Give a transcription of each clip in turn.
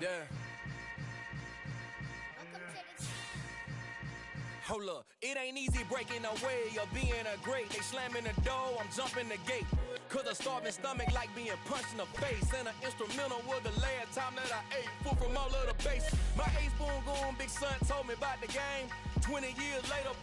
Yeah. Hold up, it ain't easy breaking away or being a great. They slamming the door, I'm jumping the gate. Cause a starving stomach like being punched in the face. And an instrumental was the last time that I ate. Food from all of the base. My A-spoon going big son told me about the game. 20 years later,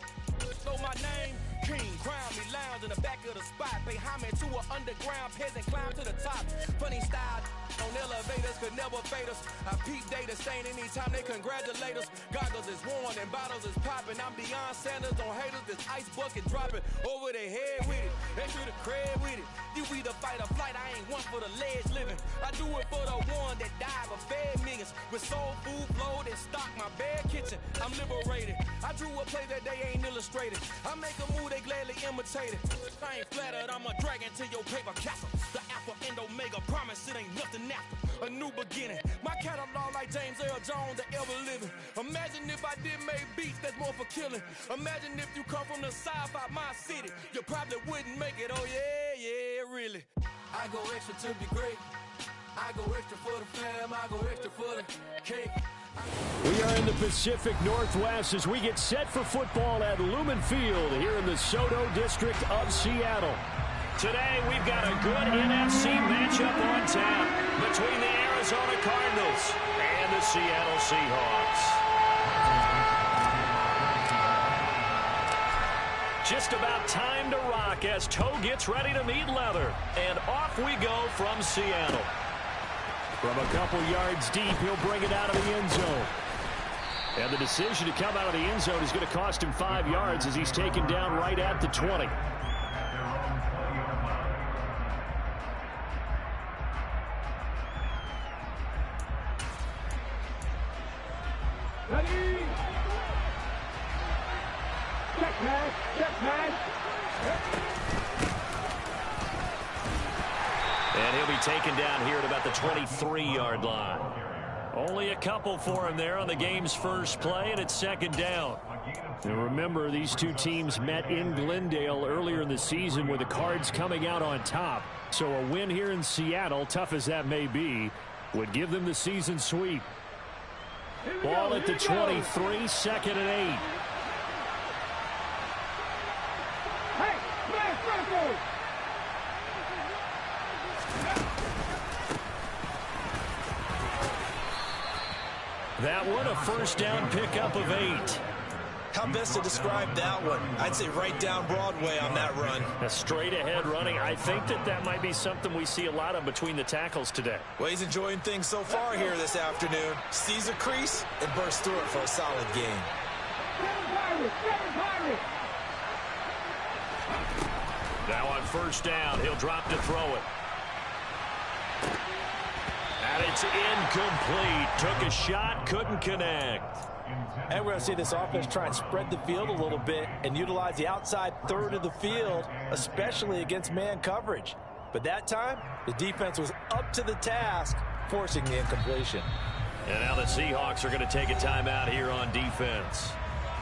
know my name. King, crown me, lounge in the back of the spot. Pay homage to an underground peasant, climb to the top. Funny style on elevators could never fade us. I peep data stain anytime they congratulate us. Goggles is worn and bottles is popping. I'm Deion Sanders on haters, this ice bucket dropping over their head with it. They threw the crab with it. You either fight or flight, I ain't one for the ledge living. I do it for the one that died but fed millions. With soul food flowed and stocked my bad kitchen. I'm liberated. I drew a play that they ain't illustrated. I make a move they gladly imitated. I ain't flattered, I'm a dragon to your paper castle. The Alpha and Omega, promise it ain't nothing after. A new beginning. My catalog like James Earl Jones, the ever living. Imagine if I did make beats that's more for killing. Imagine if you come from the south out my city. You probably wouldn't make it, oh yeah, really. I go extra to be great. I go extra for the fam, I go extra for the cake. We are in the Pacific Northwest as we get set for football at Lumen Field here in the SoDo district of Seattle. Today, we've got a good NFC matchup on tap between the Arizona Cardinals and the Seattle Seahawks. Just about time to rock as toe gets ready to meet leather. And off we go from Seattle. From a couple yards deep, he'll bring it out of the end zone. And the decision to come out of the end zone is going to cost him 5 yards as he's taken down right at the 20. Ready? Check pass. And he'll be taken down here at about the 23-yard line. Only a couple for him there on the game's first play, and it's second down. And remember, these two teams met in Glendale earlier in the season with the Cards coming out on top. So a win here in Seattle, tough as that may be, would give them the season sweep. Ball at the 23, second and 8. That one, a first down pickup of 8. How best to describe that one? I'd say right down Broadway on that run. A straight-ahead running. I think that might be something we see a lot of between the tackles today. Well, he's enjoying things so far here this afternoon. Sees a crease and bursts through it for a solid gain. Now on first down, he'll drop to throw it. And it's incomplete. Took a shot, couldn't connect. And we're going to see this offense try and spread the field a little bit and utilize the outside third of the field, especially against man coverage. But that time, the defense was up to the task, forcing the incompletion. And now the Seahawks are going to take a timeout here on defense.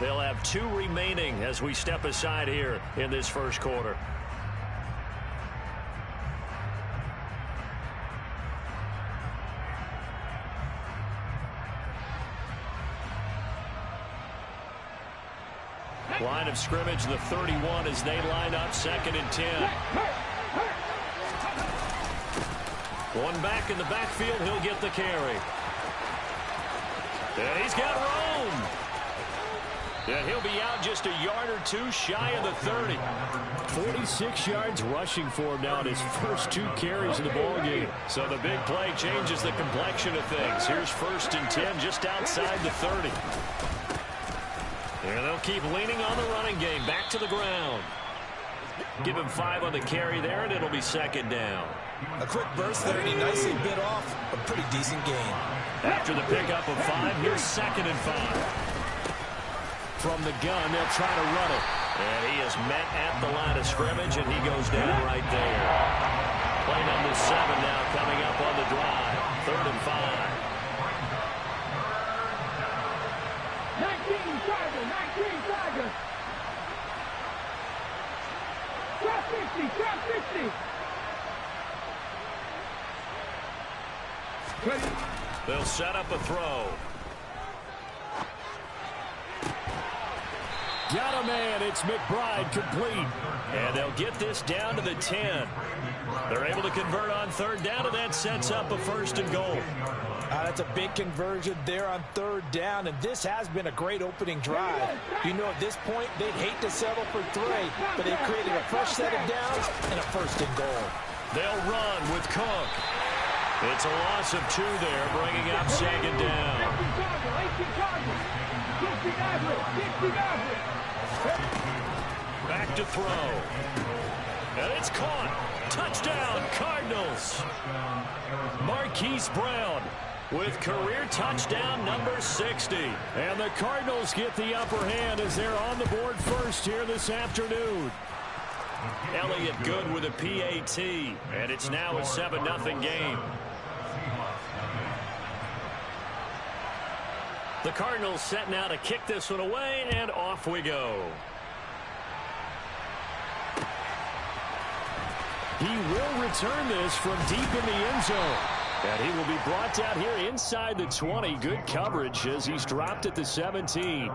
They'll have 2 remaining as we step aside here in this first quarter. Line of scrimmage, the 31 as they line up, second and 10. One back in the backfield, he'll get the carry. And he's got room. And he'll be out just a yard or 2 shy of the 30. 46 yards rushing for him now in his first 2 carries of the ball game. So the big play changes the complexion of things. Here's first and 10 just outside the 30. And they'll keep leaning on the running game. Back to the ground. Give him 5 on the carry there, and it'll be second down. A quick burst there, and he nicely bit off a pretty decent gain. After the pickup of 5, here's second and 5. From the gun, they'll try to run it. And he is met at the line of scrimmage, and he goes down right there. Play number 7 now coming up on the drive. Third and 5. 19 Tigers. Trap 50. Ready? They'll set up a throw. Got a man. It's McBride complete. And they'll get this down to the 10. They're able to convert on third down, and that sets up a 1st and goal. That's a big conversion there on third down, and this has been a great opening drive. You know, at this point, they'd hate to settle for 3, but they created a fresh set of downs and a 1st and goal. They'll run with Cook. It's a loss of 2 there, bringing up 2nd down. Back to throw. And it's caught. Touchdown, Cardinals. Marquise Brown with career touchdown number 60. And the Cardinals get the upper hand as they're on the board first here this afternoon. Elliott Good with a PAT. And it's now a 7-0 game. The Cardinals setting out to kick this one away, and off we go. He will return this from deep in the end zone. And he will be brought down here inside the 20. Good coverage as he's dropped at the 17.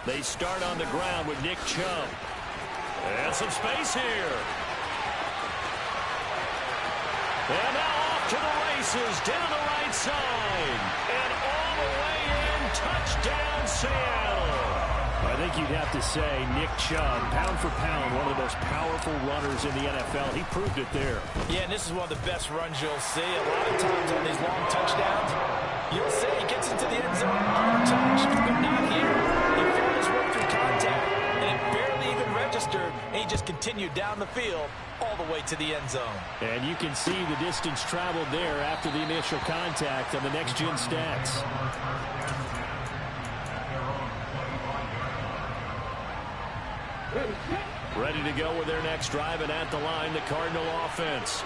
They start on the ground with Nick Chubb. And some space here. And now off to the races, down the right side. And all the way in, touchdown Seattle. I think you'd have to say Nick Chubb, pound for pound, one of the most powerful runners in the NFL. He proved it there. Yeah, and this is one of the best runs you'll see. A lot of times on these long touchdowns, you'll say he gets into the end zone untouched, but not here. He fought his way through contact, and it barely even registered, and he just continued down the field all the way to the end zone. And you can see the distance traveled there after the initial contact on the next-gen stats. Ready to go with their next drive, and at the line, the Cardinal offense.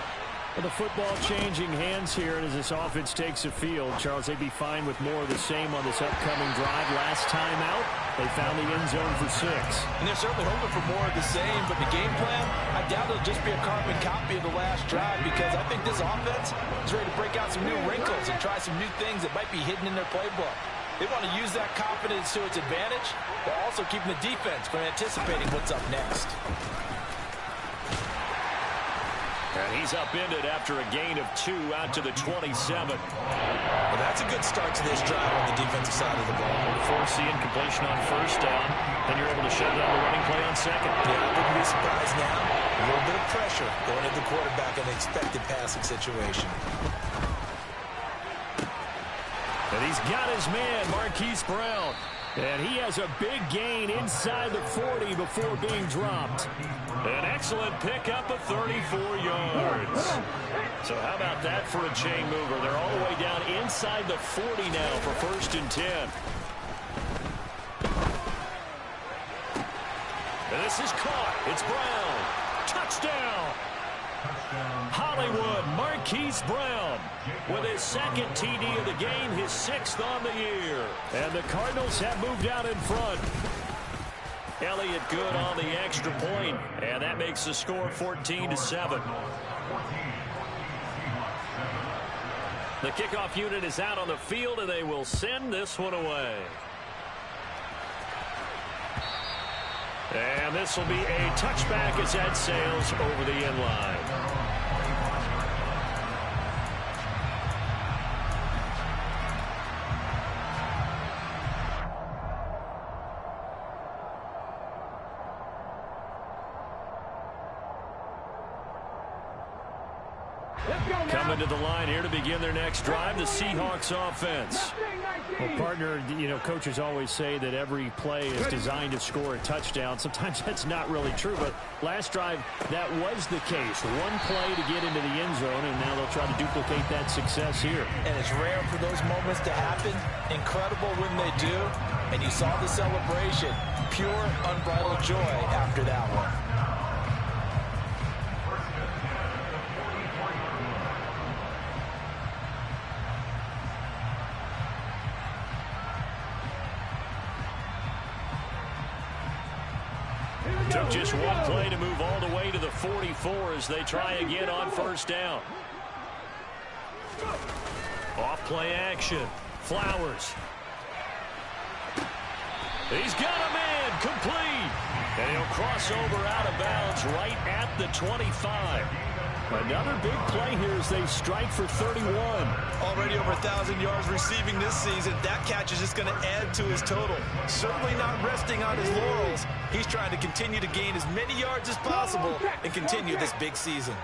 Well, the football changing hands here as this offense takes the field. Charles, they'd be fine with more of the same on this upcoming drive. Last time out, they found the end zone for 6. And they're certainly hoping for more of the same, but the game plan, I doubt it'll just be a carbon copy of the last drive, because I think this offense is ready to break out some new wrinkles and try some new things that might be hidden in their playbook. They want to use that confidence to its advantage, while also keeping the defense from anticipating what's up next. And he's upended after a gain of 2 out to the 27. Well, that's a good start to this drive on the defensive side of the ball. Force the incompletion on 1st down, then you're able to shut down the running play on 2nd. Yeah, I wouldn't be surprised now. A little bit of pressure going at the quarterback in an expected passing situation. And he's got his man, Marquise Brown. And he has a big gain inside the 40 before being dropped. An excellent pickup of 34 yards. So how about that for a chain mover? They're all the way down inside the 40 now for 1st and 10. And this is caught. It's Brown. Touchdown. Hollywood, Marquise Brown with his 2nd TD of the game, his 6th on the year. And the Cardinals have moved out in front. Elliott Good on the extra point, and that makes the score 14-7. The kickoff unit is out on the field, and they will send this one away. And this will be a touchback as that sails over the end line. Coming to the line here to begin their next drive, the Seahawks offense. Well, partner, you know, coaches always say that every play is designed to score a touchdown. Sometimes that's not really true, but last drive, that was the case. One play to get into the end zone, and now they'll try to duplicate that success here. And it's rare for those moments to happen. Incredible when they do. And you saw the celebration. Pure, unbridled joy after that one. Took just one play to move all the way to the 44 as they try again on first down. Off play action. Flowers. He's got a man complete. And he'll cross over out of bounds right at the 25. Another big play here as they strike for 31. Already over 1,000 yards receiving this season. That catch is just going to add to his total. Certainly not resting on his laurels. He's trying to continue to gain as many yards as possible and continue this big season.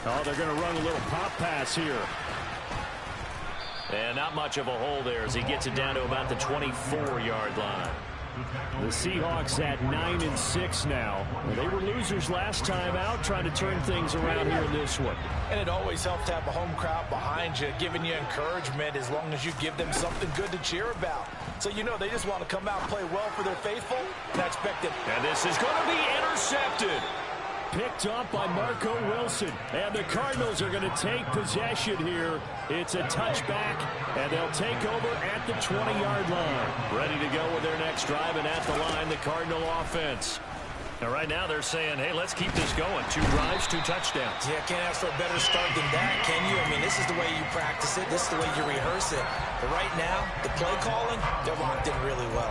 Oh, they're going to run a little pop pass here. And not much of a hole there as he gets it down to about the 24-yard line. The Seahawks at 9-6 now. They were losers last time out, trying to turn things around here in this one. And it always helps to have a home crowd behind you, giving you encouragement as long as you give them something good to cheer about. So you know they just want to come out and play well for their faithful, and I expect it. And this is going to be intercepted. Picked up by Marco Wilson. And the Cardinals are going to take possession here. It's a touchback, and they'll take over at the 20-yard line. Ready to go with their next drive, and at the line, the Cardinal offense. Now, right now, they're saying, hey, let's keep this going. 2 drives, 2 touchdowns. Yeah, can't ask for a better start than that, can you? I mean, this is the way you practice it. This is the way you rehearse it. But right now, the play calling, they're locked in really well.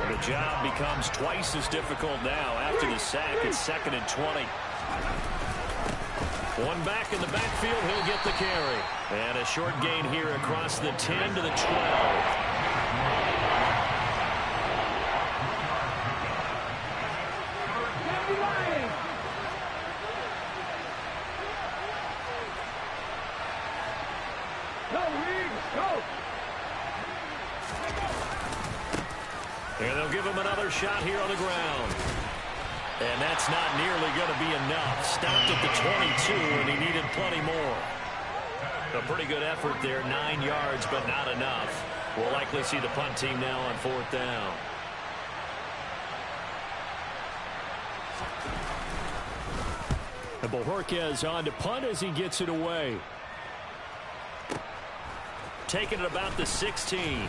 The job becomes twice as difficult now after the sack. It's 2nd and 20. One back in the backfield, he'll get the carry. And a short gain here across the 10 to the 12. And they'll give him another shot here on the ground. And that's not nearly going to be enough. Stopped at the 22, and he needed plenty more. A pretty good effort there, 9 yards, but not enough. We'll likely see the punt team now on 4th down. And Bojorquez on to punt as he gets it away. Taking it about the 16.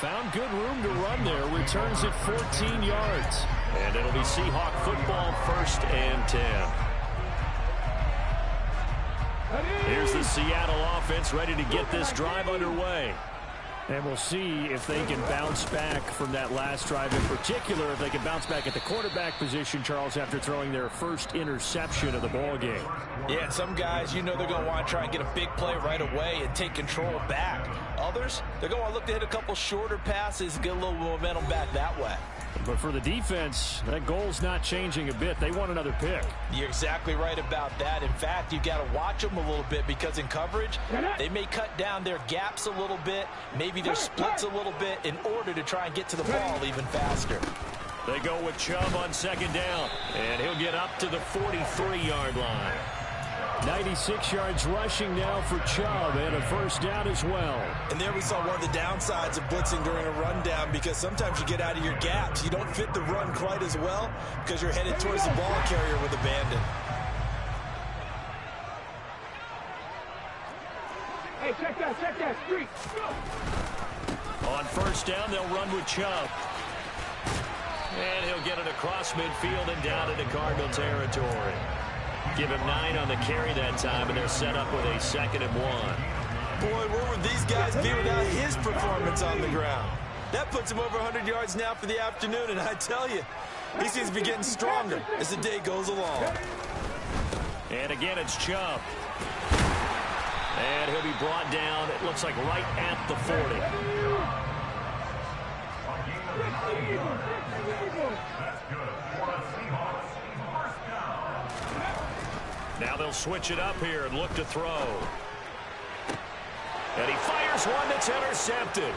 Found good room to run there. Returns it 14 yards. And it'll be Seahawk football, 1st and 10. Here's the Seattle offense ready to get this drive underway. And we'll see if they can bounce back from that last drive in particular, if they can bounce back at the quarterback position, Charles, after throwing their first interception of the ball game. Yeah, and some guys, you know they're going to want to try and get a big play right away and take control back. Others, they're going to look to hit a couple shorter passes and get a little momentum back that way. But for the defense, that goal's not changing a bit. They want another pick. You're exactly right about that. In fact, you've got to watch them a little bit because in coverage, they may cut down their gaps a little bit, maybe their splits a little bit in order to try and get to the ball even faster. They go with Chubb on 2nd down, and he'll get up to the 43-yard line. 96 yards rushing now for Chubb, and a 1st down as well. And there we saw one of the downsides of blitzing during a rundown, because sometimes you get out of your gaps. You don't fit the run quite as well because you're headed towards the ball carrier with abandon. Hey, check that street. On 1st down, they'll run with Chubb. And he'll get it across midfield and down into Cardinal territory. Give him 9 on the carry that time, and they're set up with a 2nd and 1. Boy, where would these guys be without his performance on the ground? That puts him over 100 yards now for the afternoon, and I tell you, he seems to be getting stronger as the day goes along. And again, it's Chubb. And he'll be brought down, it looks like right at the 40. Now they'll switch it up here and look to throw. And he fires one that's intercepted.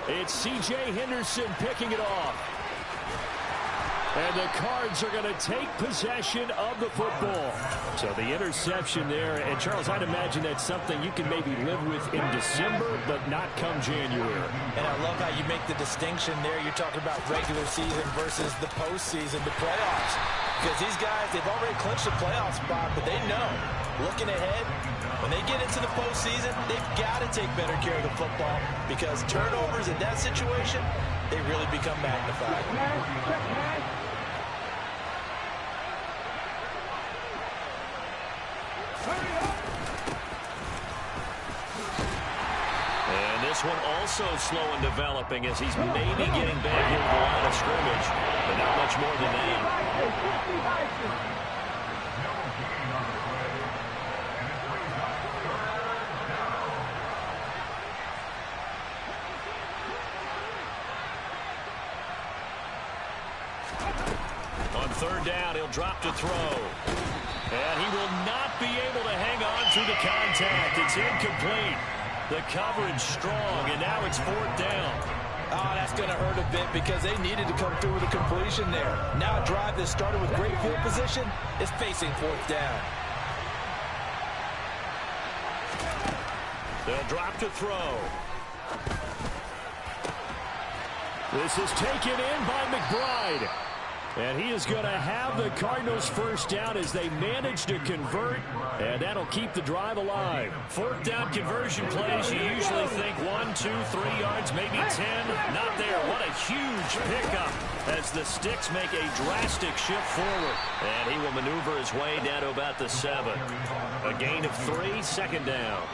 It's C.J. Henderson picking it off. And the Cards are going to take possession of the football. So the interception there. And, Charles, I'd imagine that's something you can maybe live with in December, but not come January. And I love how you make the distinction there. You're talking about regular season versus the postseason, the playoffs. Because these guys, they've already clinched the playoff spot, but they know, looking ahead, when they get into the postseason, they've got to take better care of the football because turnovers in that situation, they really become magnified. And this one also slow in developing as he's maybe getting back into the line of scrimmage, but not much more than that. On third down, he'll drop to throw. And he will not be able to hang on through the contact. It's incomplete. The coverage strong, and now it's fourth down. Oh, that's going to hurt a bit because they needed to come through with a completion there. Now a drive that started with great field position is facing fourth down. They'll drop to throw. This is taken in by McBride. And he is going to have the Cardinals first down as they manage to convert, and that'll keep the drive alive. Fourth down conversion plays, you usually think 1, 2, 3 yards, maybe 10. Not there. What a huge pickup as the Sticks make a drastic shift forward. And he will maneuver his way down to about the 7. A gain of 3, second down.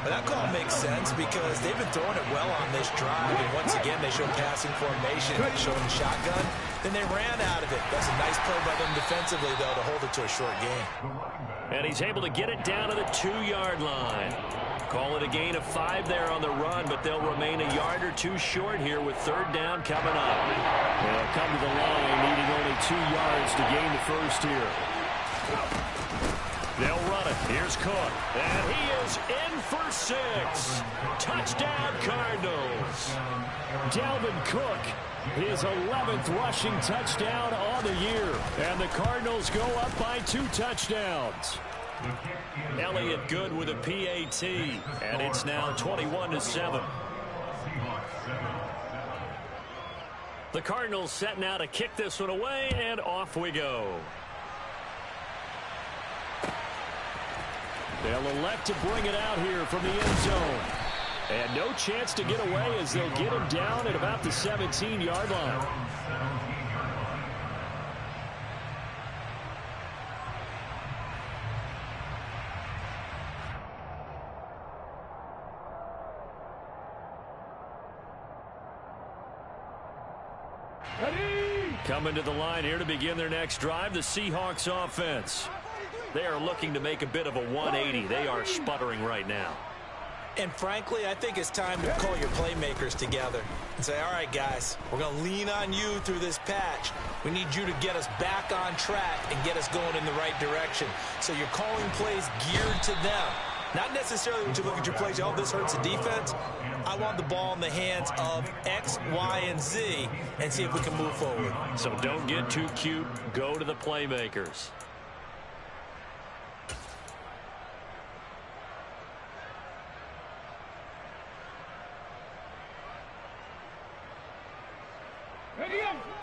Well, that call makes sense because they've been throwing it well on this drive. And once again, they showed passing formation. They showed the shotgun. Then they ran out of it. That's a nice play by them defensively, though, to hold it to a short gain. And he's able to get it down to the 2-yard line. Call it a gain of 5 there on the run, but they'll remain a yard or 2 short here with third down coming up. They'll come to the line needing only 2 yards to gain the first here. They'll run it. Here's Cook. And he is in for 6. Touchdown, Cardinals. Dalvin Cook, his 11th rushing touchdown on the year. And the Cardinals go up by 2 touchdowns. Elliott good with a PAT. And it's now 21-7. The Cardinals set now to kick this one away, and off we go. They'll elect to bring it out here from the end zone. And no chance to get away as they'll get him down at about the 17-yard line. Coming to the line here to begin their next drive, the Seahawks offense. They are looking to make a bit of a 180. They are sputtering right now. And frankly, I think it's time to call your playmakers together and say, all right, guys, we're going to lean on you through this patch. We need you to get us back on track and get us going in the right direction. So you're calling plays geared to them. Not necessarily when you look at your plays, oh, this hurts the defense. I want the ball in the hands of X, Y, and Z and see if we can move forward. So don't get too cute. Go to the playmakers.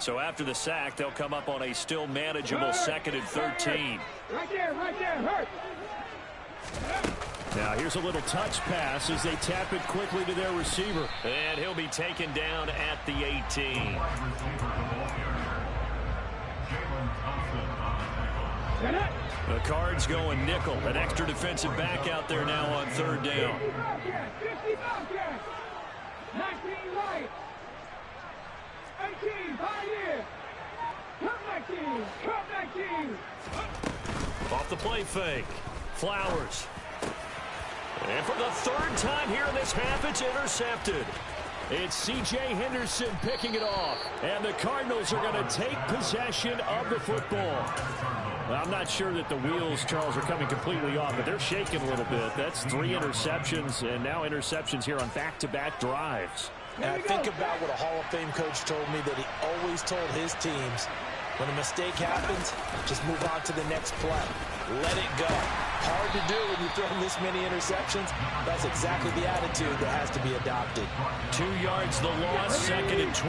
So after the sack, they'll come up on a still manageable 2nd and 13. Right there, hurt. Now here's a little touch pass as they tap it quickly to their receiver. And he'll be taken down at the 18. The Cards going nickel. An extra defensive back out there now on third down. 50 Bobcats. 19 right. 18, Pioneer. Cut 19. Off the play fake. Flowers. And for the 3rd time here in this half, it's intercepted. It's C.J. Henderson picking it off. And the Cardinals are going to take possession of the football. Well, I'm not sure that the wheels, Charles, are coming completely off, but they're shaking a little bit. That's 3 interceptions, and now interceptions here on back-to-back drives. And I think about what a Hall of Fame coach told me that he always told his teams, when a mistake happens, just move on to the next play. Let it go. Hard to do when you throw this many interceptions. That's exactly the attitude that has to be adopted. 2 yards the loss, 2nd and 12.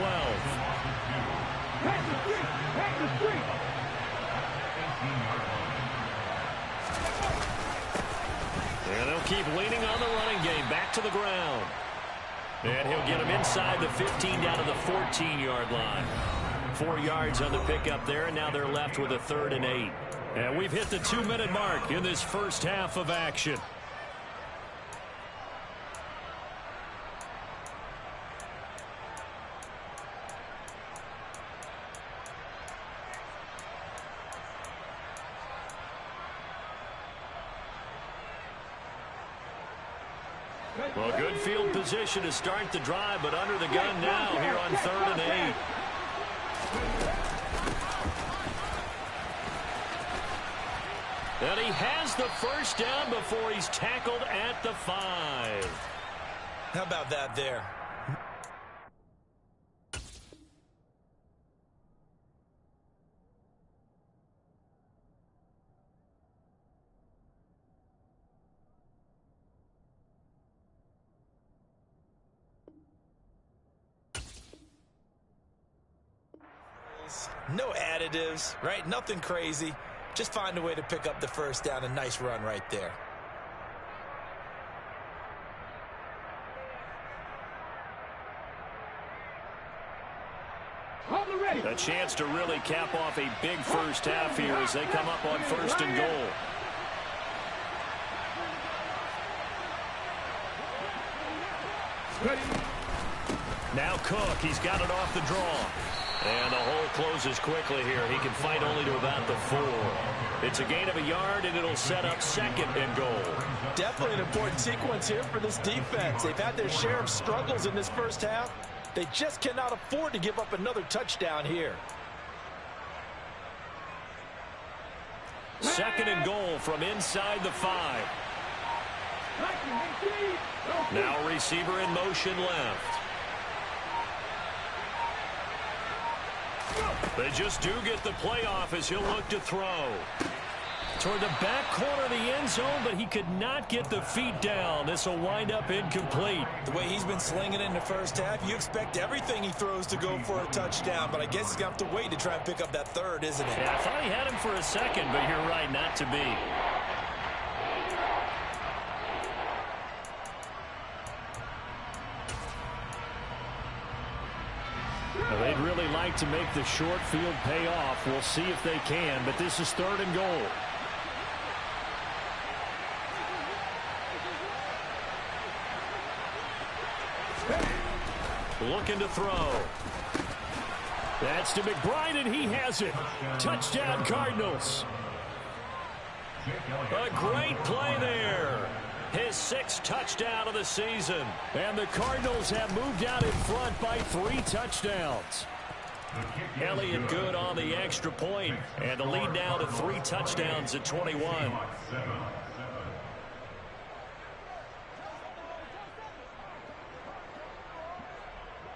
Pack the street. Pack the street. And they'll keep leaning on the running game. Back to the ground. And he'll get him inside the 15 down to the 14-yard line. 4 yards on the pickup there, and now they're left with a 3rd and 8. And we've hit the 2-minute mark in this first half of action. Well, good field position to start the drive, but under the gun now here on 3rd and 8. And he has the first down before he's tackled at the 5. How about that there? No additives, right? Nothing crazy. Just find a way to pick up the first down. A nice run right there. A chance to really cap off a big first half here as they come up on 1st and goal. Now Cook, he's got it off the draw. And the hole closes quickly here. He can fight only to about the 4. It's a gain of a yard, and it'll set up 2nd and goal. Definitely an important sequence here for this defense. They've had their share of struggles in this first half. They just cannot afford to give up another touchdown here. 2nd and goal from inside the 5. Now receiver in motion left. They just do get the playoff as he'll look to throw. Toward the back corner of the end zone, but he could not get the feet down. This will wind up incomplete. The way he's been slinging in the first half, you expect everything he throws to go for a touchdown, but I guess he's going to have to wait to try and pick up that 3rd, isn't it? Yeah, I thought he had him for a second, but you're right, not to be. Well, they'd really like to make the short field pay off. We'll see if they can, but this is 3rd and goal. Looking to throw. That's to McBride, and he has it. Touchdown, Cardinals. A great play there. His 6th touchdown of the season. And the Cardinals have moved out in front by 3 touchdowns. Elliott good on the extra point, and the lead now to 3 touchdowns at 21.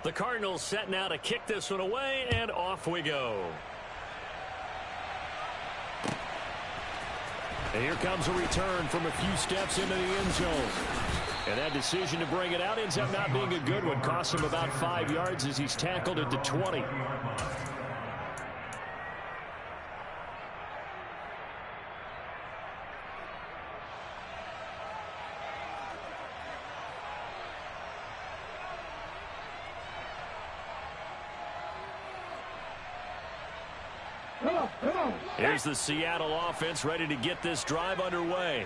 The Cardinals set now to kick this one away, and off we go. And here comes a return from a few steps into the end zone. And that decision to bring it out ends up not being a good one. Costs him about 5 yards as he's tackled at the 20. Here's the Seattle offense ready to get this drive underway.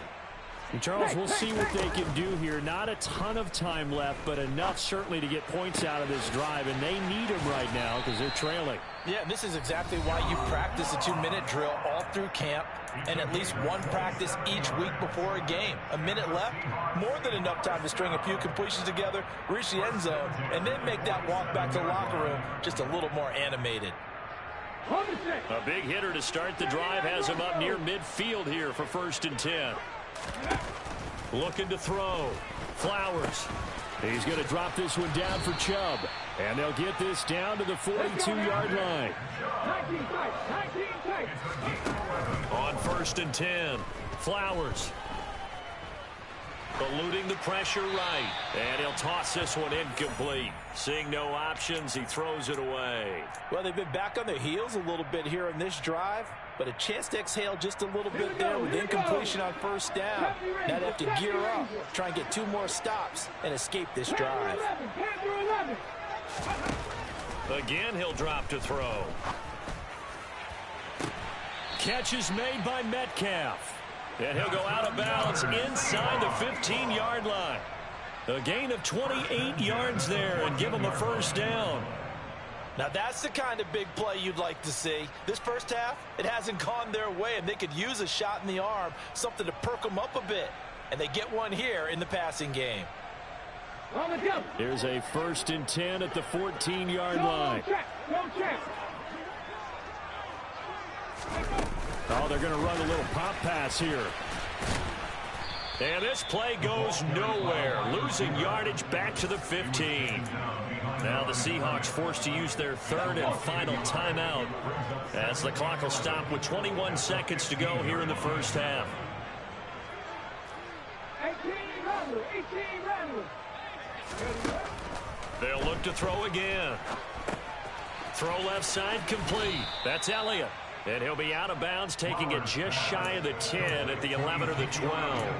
And Charles, we'll see what they can do here. Not a ton of time left, but enough certainly to get points out of this drive, and they need them right now because they're trailing. Yeah, and this is exactly why you practice a 2-minute drill all through camp and at least one practice each week before a game. A minute left, more than enough time to string a few completions together, reach the end zone, and then make that walk back to the locker room just a little more animated. A big hitter to start the drive has him up near midfield here for 1st and 10. Looking to throw. Flowers. He's going to drop this one down for Chubb. And they'll get this down to the 42-yard line. On 1st and 10, Flowers. Eluding the pressure right. And he'll toss this one incomplete. Seeing no options, he throws it away. Well, they've been back on their heels a little bit here on this drive, but a chance to exhale just a little bit there with incompletion on 1st down. Now they have to gear up, try and get 2 more stops, and escape this drive. Again, he'll drop to throw. Catch is made by Metcalf. And he'll go out of bounds inside the 15-yard line. A gain of 28 yards there and give them a 1st down. Now that's the kind of big play you'd like to see. This first half, it hasn't gone their way, and they could use a shot in the arm, something to perk them up a bit. And they get one here in the passing game. Here's a 1st and 10 at the 14-yard line. Oh, they're going to run a little pop pass here. And this play goes nowhere. Losing yardage back to the 15. Now the Seahawks forced to use their 3rd and final timeout as the clock will stop with 21 seconds to go here in the 1st half. 18 They'll look to throw again. Throw left side complete. That's Elliott. And he'll be out of bounds, taking it just shy of the 10 at the 11 or the 12.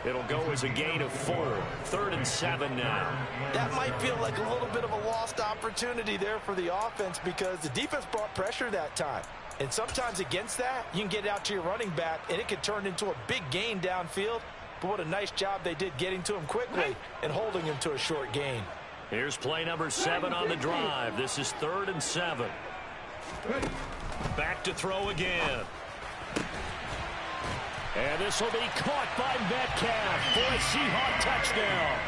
It'll go as a gain of 4. 3rd and 7 now. That might feel like a little bit of a lost opportunity there for the offense because the defense brought pressure that time. And sometimes against that, you can get out to your running back, and it could turn into a big gain downfield. But what a nice job they did getting to him quickly and holding him to a short gain. Here's play number 7 on the drive. This is 3rd and 7. Back to throw again. And this will be caught by Metcalf for a Seahawk touchdown.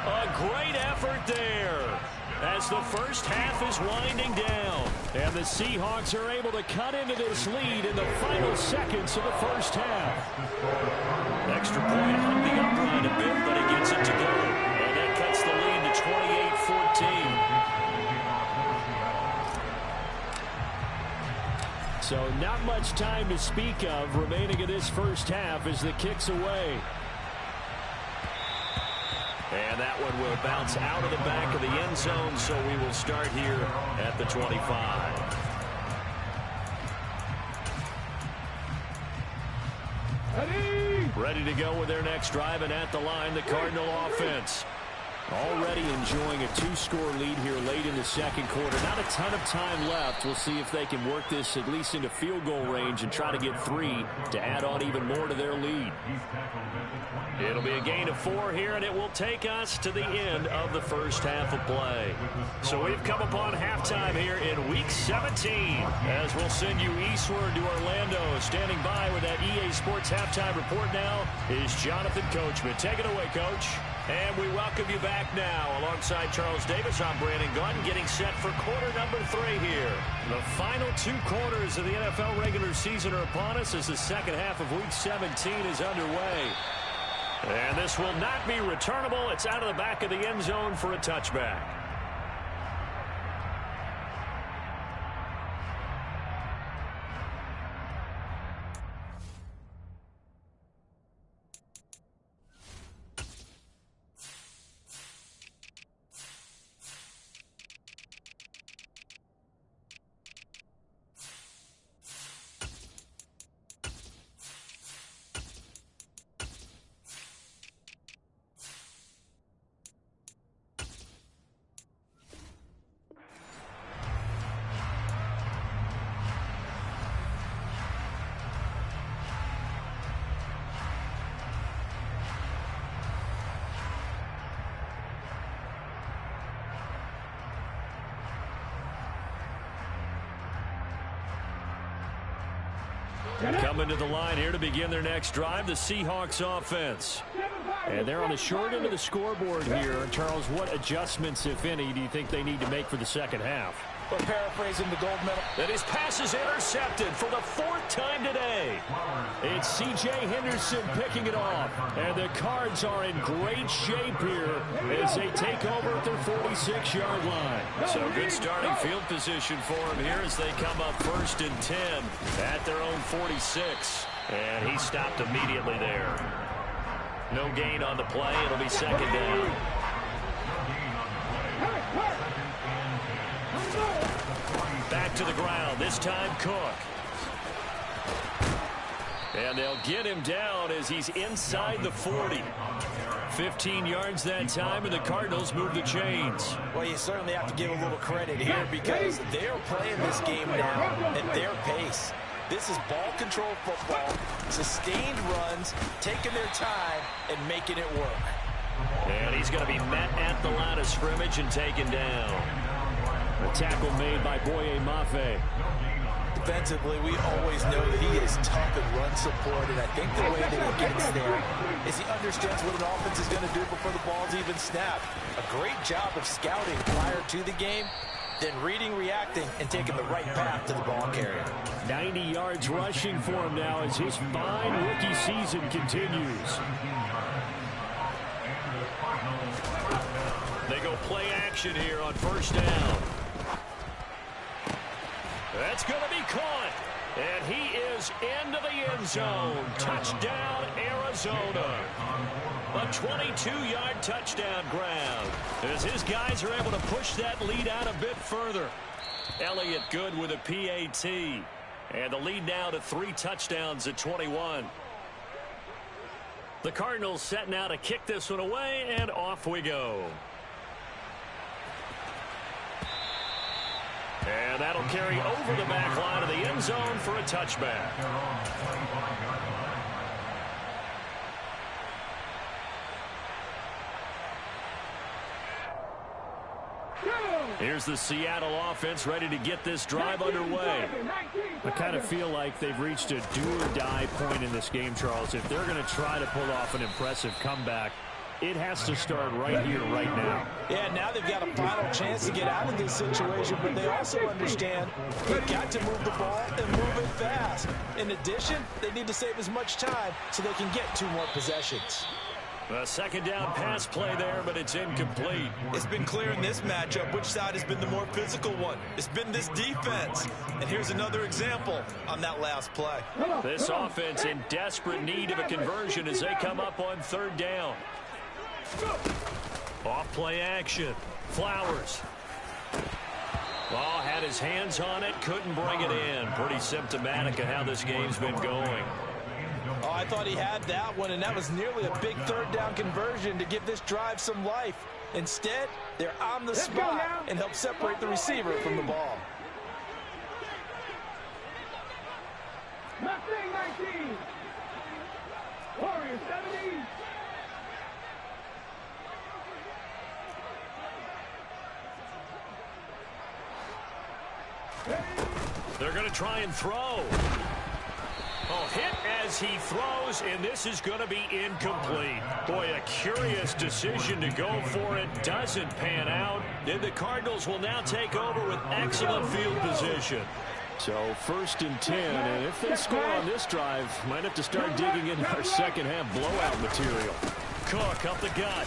A great effort there as the first half is winding down. And the Seahawks are able to cut into this lead in the final seconds of the first half. Extra point hung the upright a bit, but he gets it to go. And that cuts the lead to 28-14. So not much time to speak of remaining in this first half as the kick's away. And that one will bounce out of the back of the end zone, so we will start here at the 25. Ready to go with their next drive, and at the line, the Cardinal offense. Already enjoying a 2-score lead here late in the second quarter. Not a ton of time left. We'll see if they can work this at least into field goal range and try to get 3 to add on even more to their lead. It'll be a gain of 4 here, and it will take us to the end of the first half of play. So we've come upon halftime here in Week 17 as we'll send you eastward to Orlando. Standing by with that EA Sports halftime report now is Jonathan Coachman. Take it away, Coach. And we welcome you back now. Alongside Charles Davis, I'm Brandon Gunn, getting set for quarter number 3 here. The final 2 quarters of the NFL regular season are upon us as the second half of Week 17 is underway. And this will not be returnable. It's out of the back of the end zone for a touchback. Coming to the line here to begin their next drive, the Seahawks offense. And they're on the short end of the scoreboard here. Charles, what adjustments, if any, do you think they need to make for the second half? Or paraphrasing the gold medal. And his pass is intercepted for the 4th time today. It's C.J. Henderson picking it off. And the Cards are in great shape here as they take over at their 46-yard line. So good starting field position for him here as they come up 1st and 10 at their own 46. And he stopped immediately there. No gain on the play. It'll be 2nd down. Back to the ground, this time Cook. And they'll get him down as he's inside the 40. 15 yards that time, and the Cardinals move the chains. Well, you certainly have to give a little credit here because they're playing this game now at their pace. This is ball control football, sustained runs, taking their time, and making it work. And he's going to be met at the line of scrimmage and taken down. A tackle made by Boye Mafe. Defensively, we always know that he is tough and run support, and I think the way that he gets there is he understands what an offense is going to do before the ball's even snapped. A great job of scouting prior to the game, then reading, reacting, and taking the right path to the ball carrier. 90 yards rushing for him now as his fine rookie season continues. They go play action here on 1st down. That's going to be caught. And he is into the end zone. Touchdown, Arizona. A 22-yard touchdown grab as his guys are able to push that lead out a bit further. Elliott Good with a PAT. And the lead now to 3 touchdowns at 21. The Cardinals set now to kick this one away, and off we go. And that'll carry over the back line of the end zone for a touchback. Here's the Seattle offense ready to get this drive underway. I kind of feel like they've reached a do-or-die point in this game, Charles. If they're going to try to pull off an impressive comeback, it has to start right here, right now. Yeah, now they've got a final chance to get out of this situation, but they also understand they've got to move the ball and move it fast. In addition, they need to save as much time so they can get 2 more possessions. A 2nd down pass play there, but it's incomplete. It's been clear in this matchup which side has been the more physical one. It's been this defense. And here's another example on that last play. This offense in desperate need of a conversion as they come up on 3rd down. Off play action. Flowers. Ball had his hands on it, couldn't bring it in. Pretty symptomatic of how this game's been going. Oh, I thought he had that one, and that was nearly a big 3rd down conversion to give this drive some life. Instead, they're on the spot and help separate the receiver from the ball. Mustang 19. Warriors 70. They're going to try and throw. Oh, hit as he throws, and this is going to be incomplete. Boy, a curious decision to go for it. Doesn't pan out. And the Cardinals will now take over with excellent field position. So 1st and 10, and if they score on this drive, might have to start digging into our second half blowout material. Cook up the gut.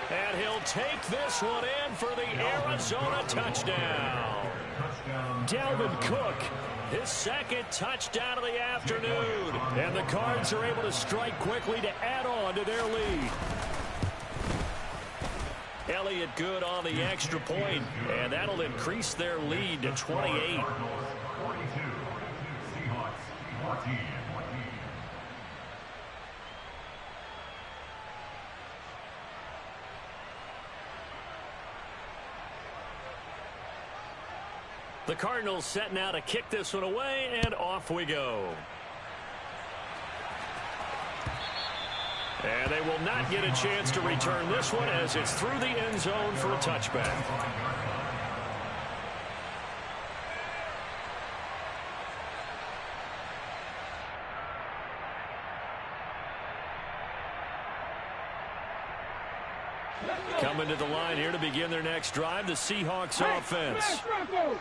And he'll take this one in for the Arizona touchdown. Dalvin Cook, his 2nd touchdown of the afternoon. And the Cards are able to strike quickly to add on to their lead. Elliott Good on the extra point, and that'll increase their lead to 28. The Cardinals set now to kick this one away, and off we go. And they will not get a chance to return this one as it's through the end zone for a touchback. Coming to the line here to begin their next drive, the Seahawks offense.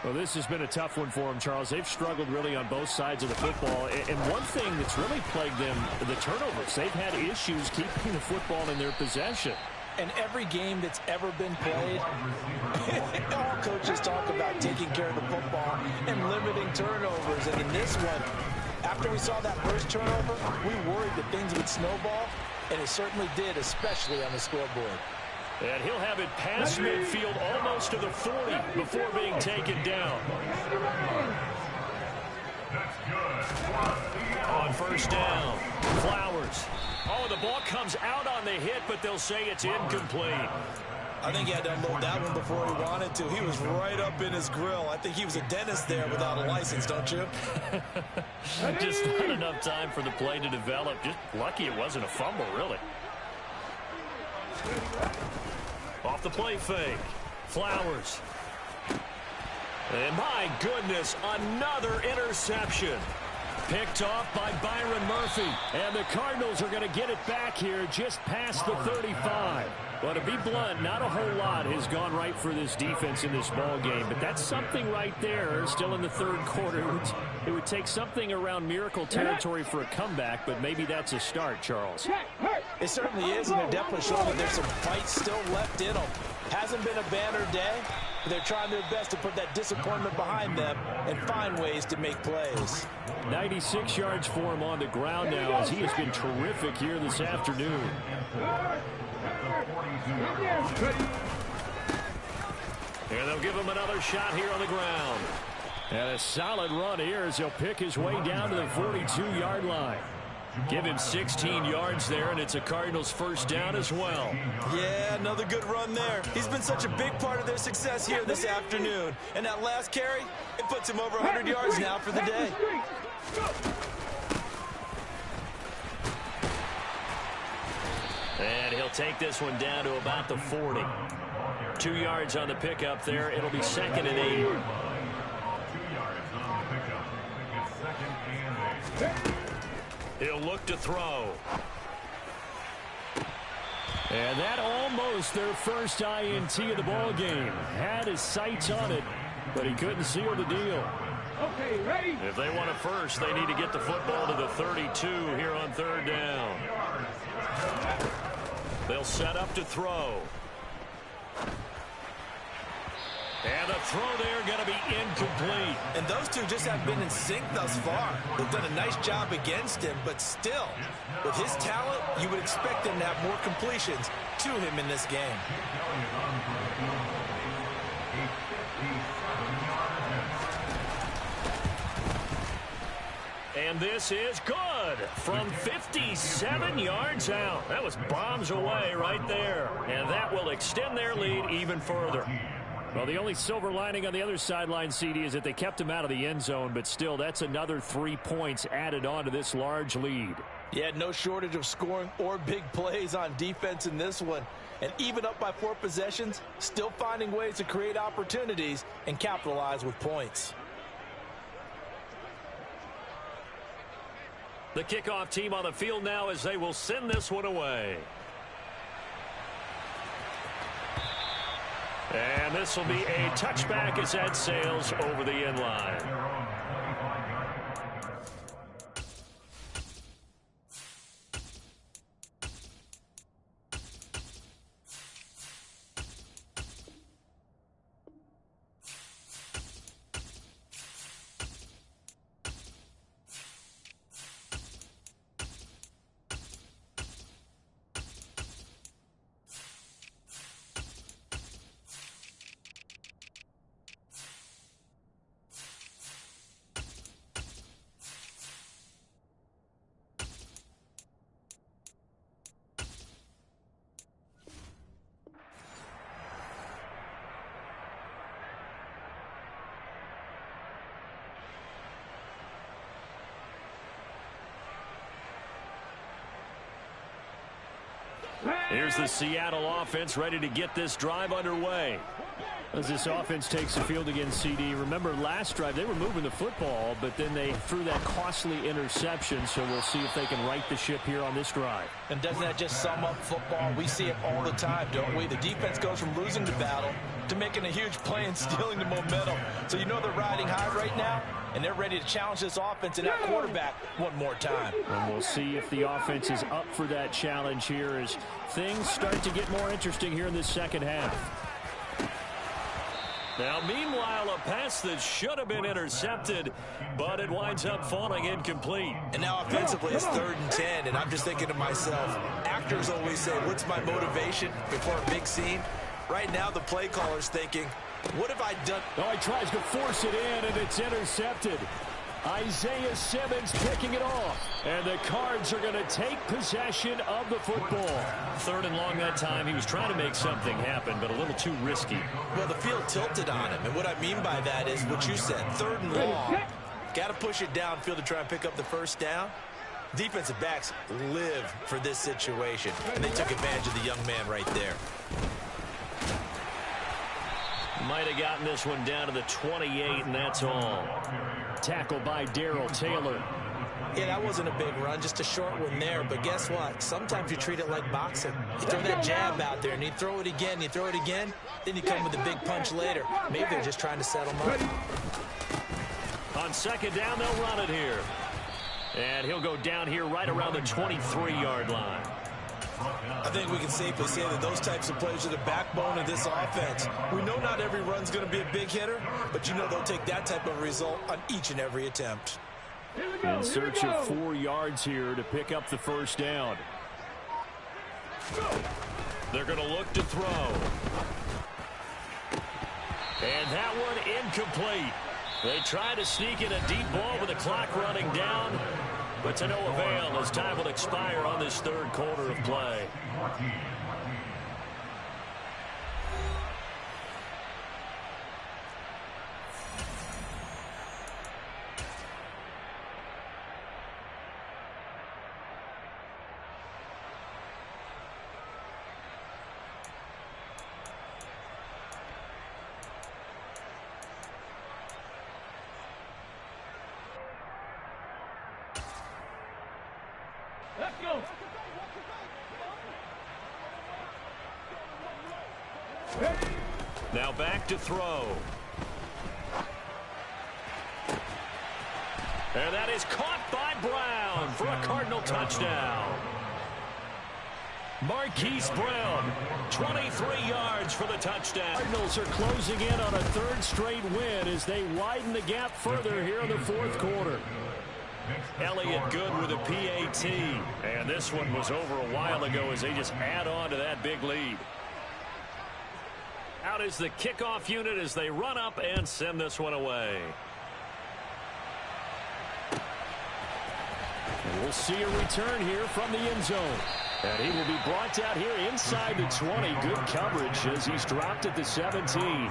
Well, this has been a tough one for them, Charles. They've struggled really on both sides of the football. And one thing that's really plagued them, the turnovers. They've had issues keeping the football in their possession. And every game that's ever been played, all coaches talk about taking care of the football and limiting turnovers. And in this one, after we saw that first turnover, we worried that things would snowball, and it certainly did, especially on the scoreboard. And he'll have it past midfield almost to the 40 before being taken down. On first down, Flowers. Oh, the ball comes out on the hit, but they'll say it's incomplete. I think he had to unload that one before he wanted to. He was right up in his grill. I think he was a dentist there without a license, don't you? Just not enough time for the play to develop. Just lucky it wasn't a fumble, really. Off the play fake. Flowers. And my goodness, another interception. Picked off by Byron Murphy. And the Cardinals are going to get it back here just past the 35. Well, to be blunt, not a whole lot has gone right for this defense in this ball game. But that's something right there, still in the third quarter. It would take something around miracle territory for a comeback, but maybe that's a start, Charles. It certainly is, and they're definitely showing that there's some fight still left in them. Hasn't been a banner day, but they're trying their best to put that disappointment behind them and find ways to make plays. 96 yards for him on the ground now, as he has been terrific here this afternoon. And they'll give him another shot here on the ground. And a solid run here as he'll pick his way down to the 42-yard line. Give him 16 yards there, and it's a Cardinals first down as well. Yeah, another good run there. He's been such a big part of their success here this afternoon. And that last carry, it puts him over 100 yards now for the day. And he'll take this one down to about the 40. 2 yards on the pickup there. It'll be 2nd and 8. He'll look to throw. And that almost their first INT of the ball game. Had his sights on it, but he couldn't seal the deal. Okay, ready? If they want it first, they need to get the football to the 32 here on third down. They'll set up to throw. And the throw there going to be incomplete. And those two just have been in sync thus far. They've done a nice job against him, but still, with his talent, you would expect him to have more completions to him in this game. And this is good from 57 yards out. That was bombs away right there. And that will extend their lead even further. Well, the only silver lining on the other sideline, CD, is that they kept him out of the end zone, but still, that's another 3 points added on to this large lead. Yeah, no shortage of scoring or big plays on defense in this one. And even up by 4 possessions, still finding ways to create opportunities and capitalize with points. The kickoff team on the field now as they will send this one away. And this will be a touchback as that sails over the end line. Here's the Seattle offense ready to get this drive underway. As this offense takes the field against CD, remember last drive they were moving the football, but then they threw that costly interception, so we'll see if they can right the ship here on this drive. And doesn't that just sum up football? We see it all the time, don't we? The defense goes from losing the battle to making a huge play and stealing the momentum. So you know they're riding high right now, and they're ready to challenge this offense and that quarterback one more time. And we'll see if the offense is up for that challenge here as things start to get more interesting here in this second half. Now, meanwhile, a pass that should have been intercepted, but it winds up falling incomplete. And now offensively, it's 3rd and 10, and I'm just thinking to myself, actors always say, what's my motivation before a big scene? Right now, the play caller's thinking, what have I done? Oh, he tries to force it in, and it's intercepted. Isaiah Simmons picking it off. And the Cards are going to take possession of the football. 3rd and long that time. He was trying to make something happen, but a little too risky. Well, the field tilted on him. And what I mean by that is what you said. 3rd and long. Got to push it downfield to try and pick up the first down. Defensive backs live for this situation. And they took advantage of the young man right there. Might have gotten this one down to the 28, and that's all. Tackled by Darrell Taylor. Yeah, that wasn't a big run, just a short one there. But guess what? Sometimes you treat it like boxing. You throw that jab out there, and you throw it again, you throw it again, then you come with a big punch later. Maybe they're just trying to settle him up. On 2nd down, they'll run it here. And he'll go down here right around the 23-yard line. I think we can safely say that those types of plays are the backbone of this offense. We know not every run's going to be a big hitter, but you know they'll take that type of result on each and every attempt. In search of 4 yards here to pick up the first down. They're going to look to throw. And that one incomplete. They try to sneak in a deep ball with the clock running down, but to no avail as time will expire on this 3rd quarter of play. Let's go. Now back to throw. And that is caught by Brown for a Cardinal touchdown. Marquise Brown, 23 yards for the touchdown. Cardinals are closing in on a 3rd straight win as they widen the gap further here in the 4th quarter. Elliott good with a PAT. And this one was over a while ago as they just add on to that big lead. Out is the kickoff unit as they run up and send this one away. And we'll see a return here from the end zone. And he will be brought out here inside the 20. Good coverage as he's dropped at the 17.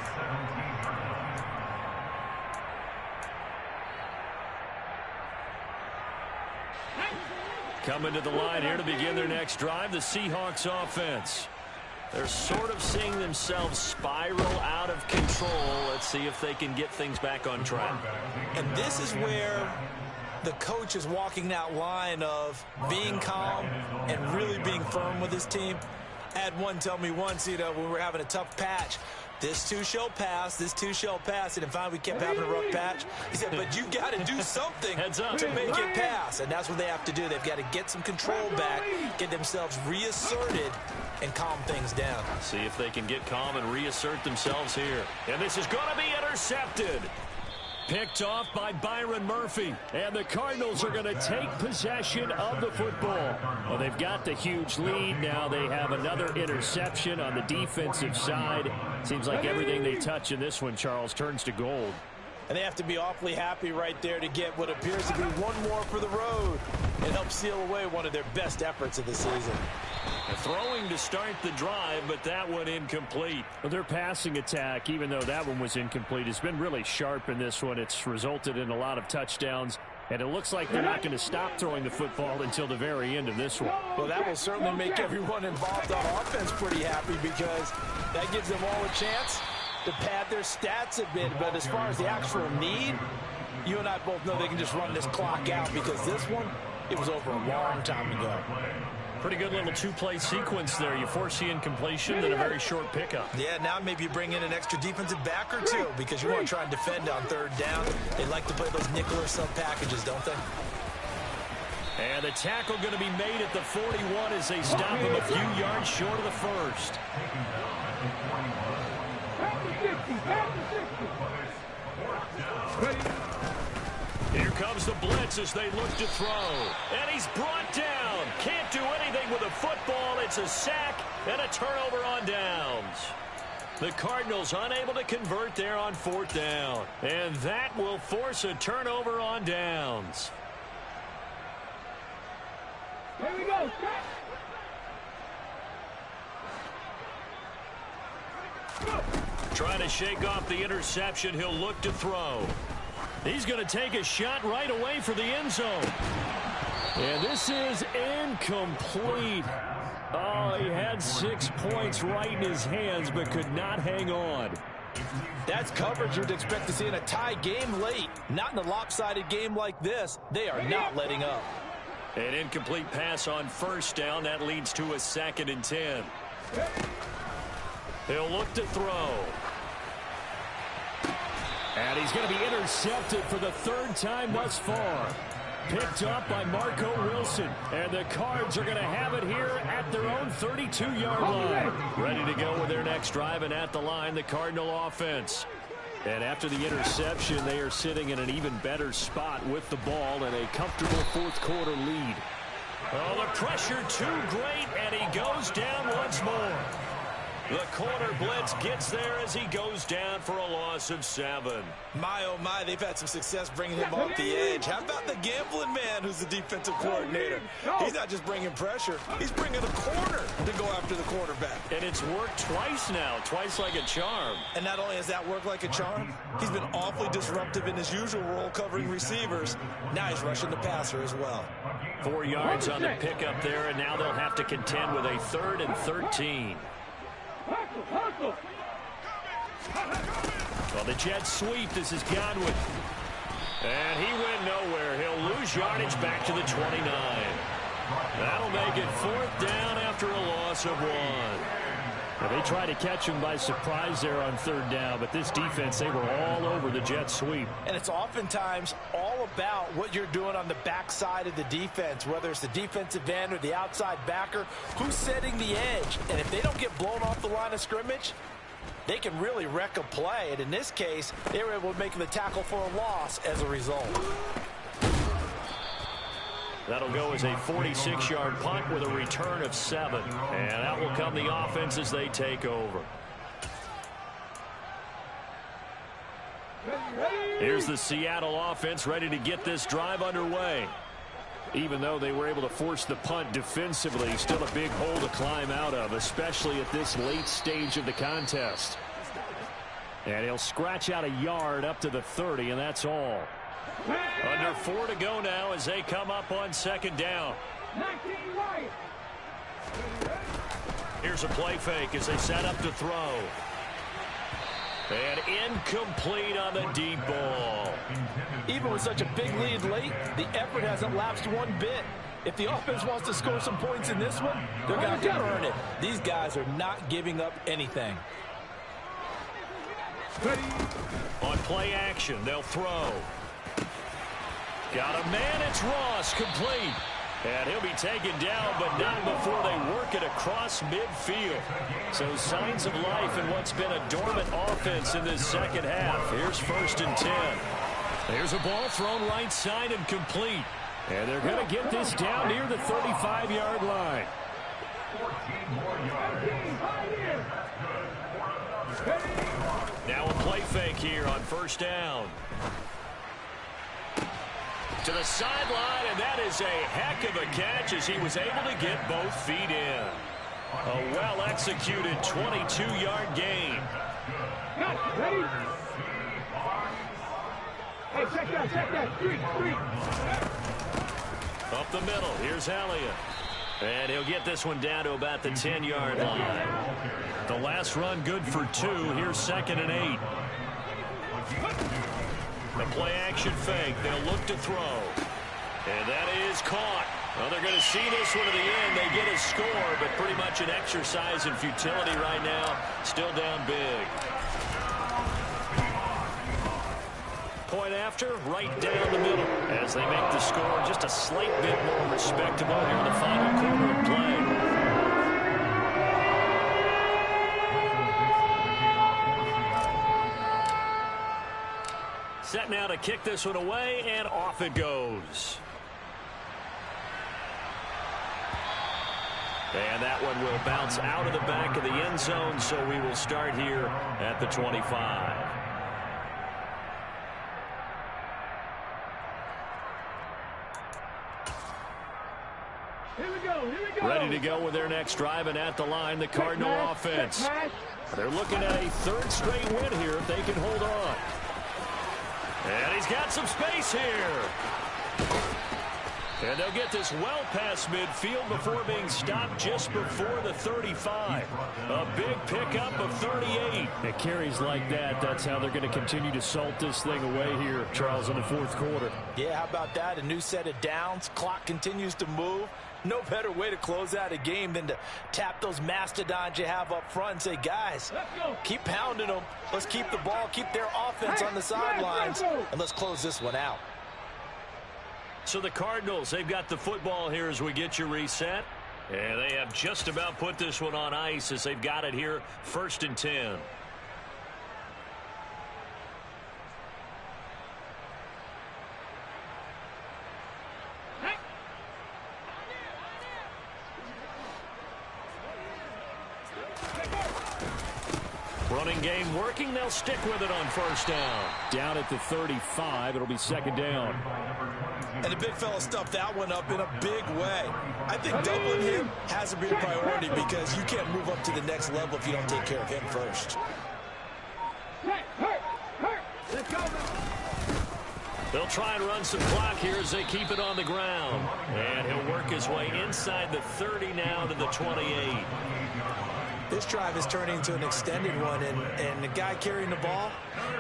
Coming to the line here to begin their next drive, the Seahawks offense. They're sort of seeing themselves spiral out of control. Let's see if they can get things back on track. And this is where the coach is walking that line of being calm and really being firm with his team. I had one tell me once, you know, when we were having a tough patch, this too shall pass, this too shall pass. And finally we kept having a rough patch. He said, but you got to do something to make it pass. And that's what they have to do. They've got to get some control back, get themselves reasserted, and calm things down. See if they can get calm and reassert themselves here. And this is going to be intercepted. Picked off by Byron Murphy. And the Cardinals are going to take possession of the football. Well, they've got the huge lead. Now they have another interception on the defensive side. Seems like everything they touch in this one, Charles, turns to gold. And they have to be awfully happy right there to get what appears to be one more for the road and help seal away one of their best efforts of the season. Throwing to start the drive, but that one incomplete. Well, their passing attack, even though that one was incomplete, has been really sharp in this one. It's resulted in a lot of touchdowns. And it looks like they're not going to stop throwing the football until the very end of this one. Well, that will certainly make everyone involved on offense pretty happy because that gives them all a chance to pad their stats a bit. But as far as the actual need, you and I both know they can just run this clock out because this one, it was over a long time ago. Pretty good little two-play sequence there. You force the incompletion, then a very short pickup. Yeah, now maybe you bring in an extra defensive back or two because you want to try and defend on third down. They like to play those nickel or sub packages, don't they? And the tackle going to be made at the 41 as they stop him a few yards short of the first. Here comes the blitz as they look to throw. And he's brought down. Can't do anything with a football. It's a sack and a turnover on downs. The Cardinals unable to convert there on fourth down. And that will force a turnover on downs. Here we go. Trying to shake off the interception. He'll look to throw. He's going to take a shot right away for the end zone. And this is incomplete. Oh, he had 6 points right in his hands but could not hang on. That's coverage you'd expect to see in a tie game late. Not in a lopsided game like this. They are not letting up. An incomplete pass on first down. That leads to a 2nd and 10. He'll look to throw. And he's going to be intercepted for the 3rd time thus far. Picked up by Marco Wilson. And the Cards are going to have it here at their own 32-yard line. Ready to go with their next drive, and at the line, the Cardinal offense. And after the interception, they are sitting in an even better spot with the ball and a comfortable fourth-quarter lead. Oh, the pressure too great, and he goes down once more. The corner blitz gets there as he goes down for a loss of 7. My, oh my, they've had some success bringing him off the edge. How about the gambling man who's the defensive coordinator? He's not just bringing pressure. He's bringing a corner to go after the quarterback. And it's worked twice now, twice like a charm. And not only has that worked like a charm, he's been awfully disruptive in his usual role covering receivers. Now he's rushing the passer as well. 4 yards on the pickup there, and now they'll have to contend with a 3rd and 13. Well, the Jets sweep. This is Godwin. And he went nowhere. He'll lose yardage back to the 29. That'll make it 4th down after a loss of 1. Now, they tried to catch him by surprise there on 3rd down, but this defense, they were all over the Jets sweep. And it's oftentimes all about what you're doing on the backside of the defense, whether it's the defensive end or the outside backer, who's setting the edge. And if they don't get blown off the line of scrimmage, they can really wreck a play. And in this case, they were able to make the tackle for a loss as a result. That'll go as a 46-yard punt with a return of 7. And that will come the offense as they take over. Here's the Seattle offense ready to get this drive underway. Even though they were able to force the punt defensively, still a big hole to climb out of, especially at this late stage of the contest. And he'll scratch out a yard up to the 30, and that's all. Under 4 to go now as they come up on 2nd down. Here's a play fake as they set up to throw. And incomplete on the deep ball. Even with such a big lead late, the effort hasn't lapsed one bit. If the offense wants to score some points in this one, they're going to have to earn it. These guys are not giving up anything. On play action, they'll throw. Got a man, it's Ross, complete. And he'll be taken down, but not before they work it across midfield. So signs of life in what's been a dormant offense in this second half. Here's 1st and 10. There's a ball thrown right side and complete. And they're going to get this down near the 35-yard line. Now a play fake here on 1st down. To the sideline, and that is a heck of a catch as he was able to get both feet in. A well-executed 22-yard gain. Hey, check that. Street. Up the middle, here's Elliott. And he'll get this one down to about the 10-yard line. The last run good for 2. Here's 2nd and 8. The play action fake. They'll look to throw. And that is caught. Well, they're going to see this one to the end. They get a score, but pretty much an exercise in futility right now. Still down big. Point after, right down the middle. As they make the score just a slight bit more respectable here in the final quarter of play. Set now to kick this one away, and off it goes. And that one will bounce out of the back of the end zone, so we will start here at the 25. Here we go. Ready to go with their next drive, and at the line, the Cardinal offense. They're looking at a 3rd straight win here if they can hold on. And he's got some space here. And they'll get this well past midfield before being stopped just before the 35. A big pickup of 38. It carries like that. That's how they're going to continue to salt this thing away here, Charles, in the 4th quarter. Yeah, how about that? A new set of downs. Clock continues to move. No better way to close out a game than to tap those mastodons you have up front and say, guys, keep pounding them. Let's keep the ball, keep their offense on the sidelines, and let's close this one out. So the Cardinals, they've got the football here as we get you reset. And they have just about put this one on ice as they've got it here, 1st and 10. Running game working. They'll stick with it on 1st down. Down at the 35. It'll be 2nd down. And the big fella stuffed that one up in a big way. I think doubling him has to be a priority because you can't move up to the next level if you don't take care of him first. Let's go. They'll try and run some clock here as they keep it on the ground. And he'll work his way inside the 30 now to the 28. This drive is turning into an extended one, and the guy carrying the ball,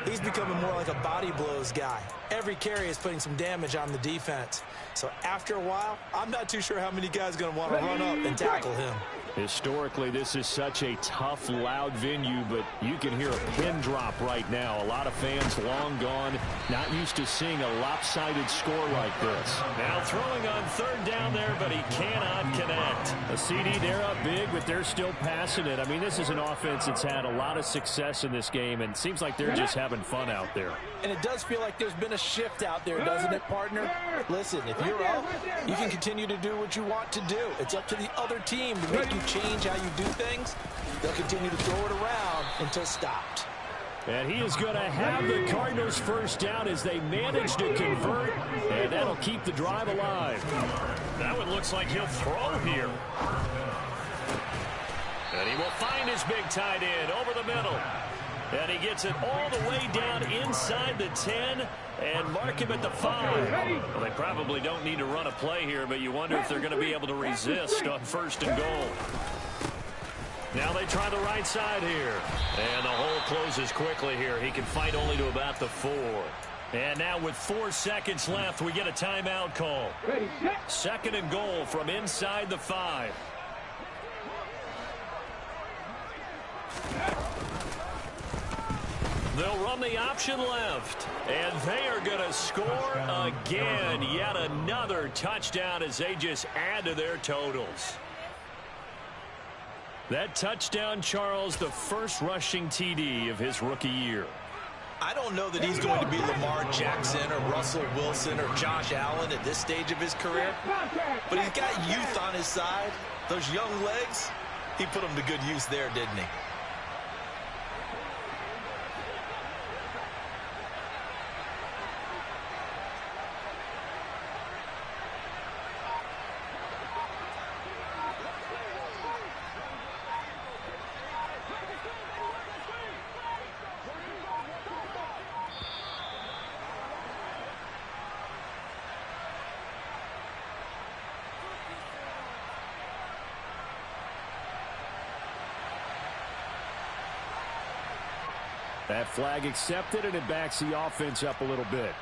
he's becoming more like a body blows guy. Every carry is putting some damage on the defense. So after a while, I'm not too sure how many guys are going to want to run up and tackle him. Historically, this is such a tough, loud venue, but you can hear a pin drop right now. A lot of fans long gone, not used to seeing a lopsided score like this. Now throwing on 3rd down there, but he cannot connect. A CD, they're up big, but they're still passing it. I mean, this is an offense that's had a lot of success in this game, and it seems like they're just having fun out there. And it does feel like there's been a shift out there, doesn't it, partner? Listen, if you're up, you can continue to do what you want to do. It's up to the other team to make you change how you do things. They'll continue to throw it around until stopped. And he is going to have the Cardinals 1st down as they manage to convert, and that'll keep the drive alive. That one looks like he'll throw here. And he will find his big tight end over the middle. And he gets it all the way down inside the 10 and mark him at the 5. Well, they probably don't need to run a play here, but you wonder if they're going to be able to resist on 1st and goal. Now they try the right side here. And the hole closes quickly here. He can fight only to about the 4. And now with 4 seconds left, we get a timeout call. 2nd and goal from inside the 5. They'll run the option left, and they are going to score again. Yet another touchdown as they just add to their totals. That touchdown, Charles, the first rushing TD of his rookie year. I don't know that he's going to be Lamar Jackson or Russell Wilson or Josh Allen at this stage of his career, but he's got youth on his side. Those young legs, he put them to good use there, didn't he? That flag accepted, and it backs the offense up a little bit.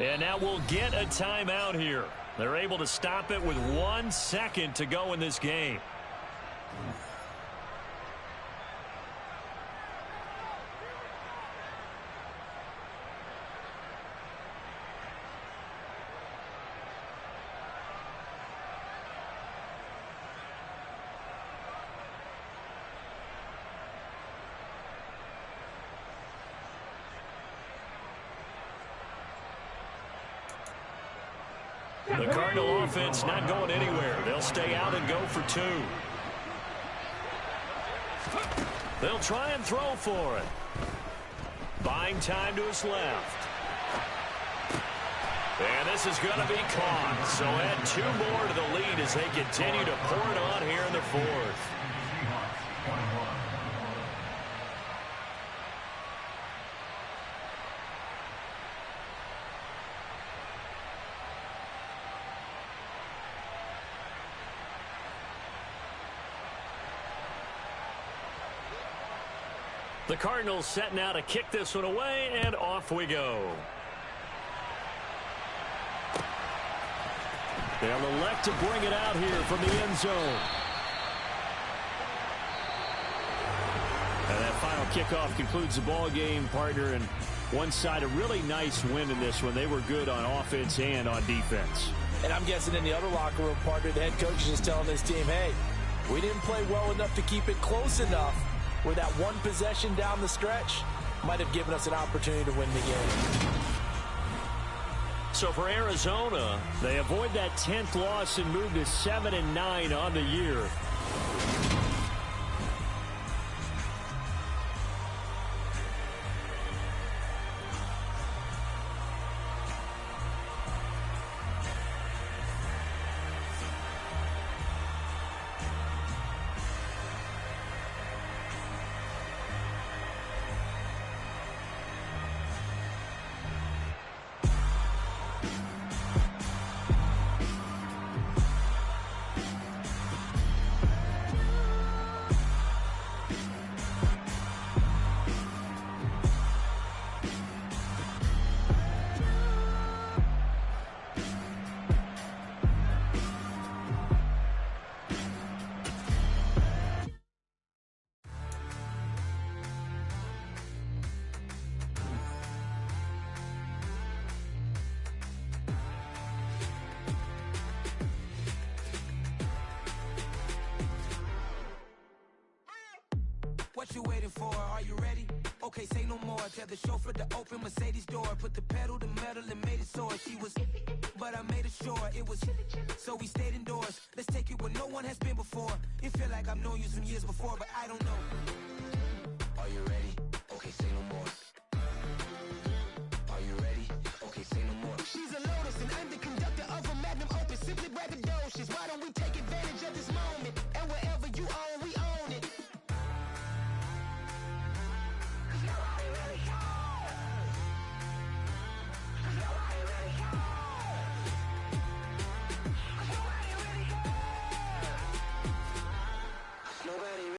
And now we'll get a timeout here. They're able to stop it with 1 second to go in this game. The Cardinal offense not going anywhere. They'll stay out and go for 2. They'll try and throw for it. Buying time to his left. And this is going to be caught. So add 2 more to the lead as they continue to pour it on here in the 4th. The Cardinals setting out to kick this one away, and off we go. They'll elect to bring it out here from the end zone. And that final kickoff concludes the ball game, partner, and one side a really nice win in this one. They were good on offense and on defense. And I'm guessing in the other locker room, partner, the head coach is just telling his team, hey, we didn't play well enough to keep it close enough, where that one possession down the stretch might have given us an opportunity to win the game. So for Arizona, they avoid that 10th loss and move to 7-9 on the year. What you waiting for? Are you ready? Okay, say no more. Tell the chauffeur to open Mercedes door. Put the pedal to metal and made it soar. She was, but I made it sure it was. So we stayed indoors. Let's take it where no one has been before. It feel like I've known you some years before, but I don't know. Are you ready? Okay, say no more.